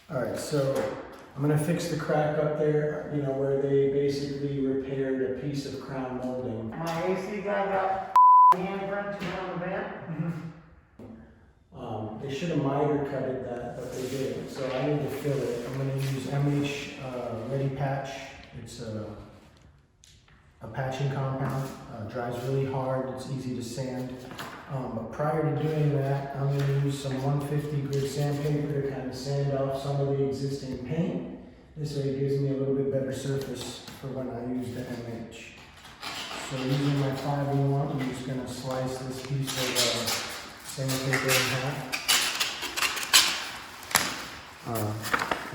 All right, so I'm gonna fix the crack up there, you know, where they basically repaired a piece of crown molding. My AC guy got handprints on the vent. They should have miter cutted that, but they didn't, so I need to fill it. I'm gonna use MH Ready Patch. It's a patching compound, dries really hard, it's easy to sand. But prior to doing that, I'm gonna use some 150 grit sandpaper to kind of sand off some of the existing paint. This way it gives me a little bit better surface for when I use the MH. So using my 5-in-1, I'm just gonna slice this piece of sandpaper in half.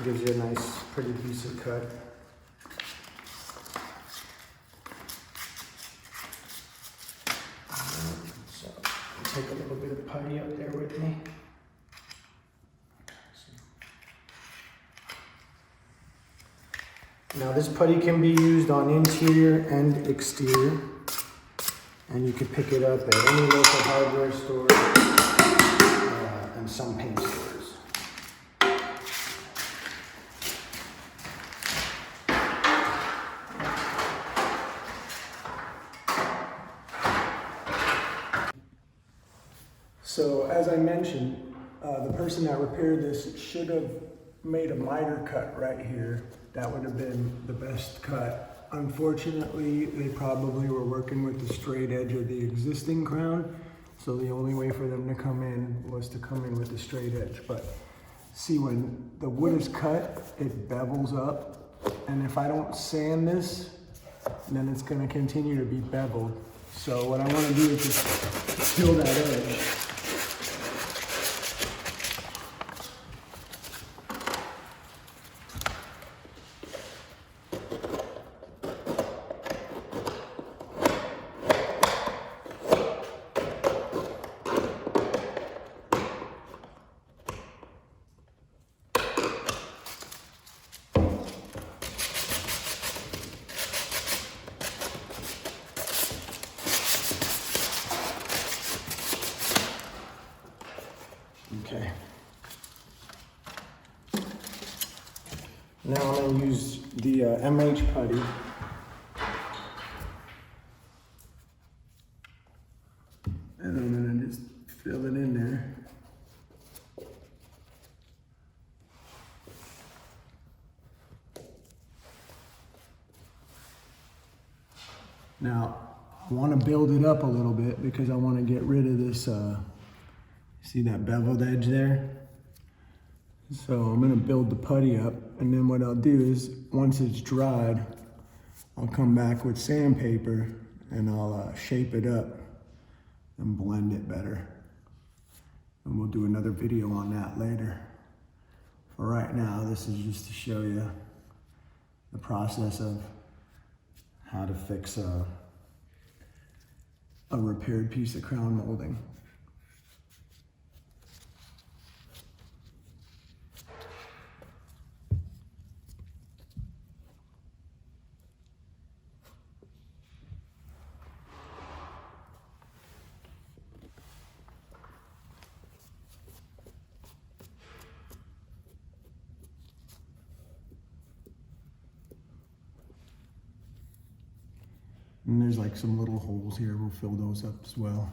Gives you a nice, pretty piece of cut. So take a little bit of putty up there with me. Now this putty can be used on interior and exterior, and you can pick it up at any local hardware store and some paint stores. So as I mentioned, the person that repaired this should have made a miter cut right here. That would have been the best cut. Unfortunately, they probably were working with the straight edge of the existing crown, so the only way for them to come in was to come in with the straight edge. But see, when the wood is cut, it bevels up, and if I don't sand this, then it's gonna continue to be beveled. So what I wanna do is just fill that edge. Okay. Now I'm going to use the MH putty. And I'm going to just fill it in there. Now, I want to build it up a little bit because I want to get rid of this, see that beveled edge there? So I'm gonna build the putty up, and then what I'll do is, once it's dried, I'll come back with sandpaper and I'll shape it up and blend it better. And we'll do another video on that later. For right now, this is just to show you the process of how to fix a repaired piece of crown molding. And there's like some little holes here, we'll fill those up as well.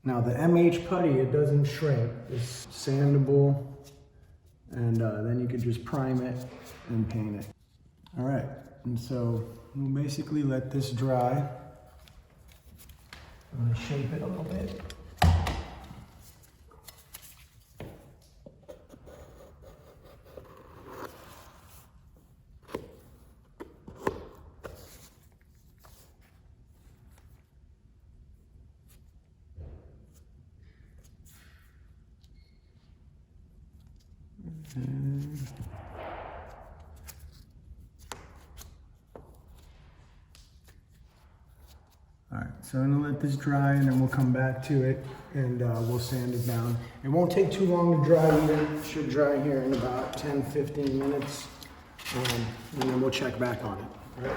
Now the MH putty, it doesn't shrink, it's sandable, and then you can just prime it and paint it. All right, and so we'll basically let this dry. I'm gonna shape it a little bit. All right, So I'm gonna let this dry and then we'll come back to it and we'll sand it down. It won't take too long to dry either. It should dry here in about 10, 15 minutes. And then we'll check back on it. Right?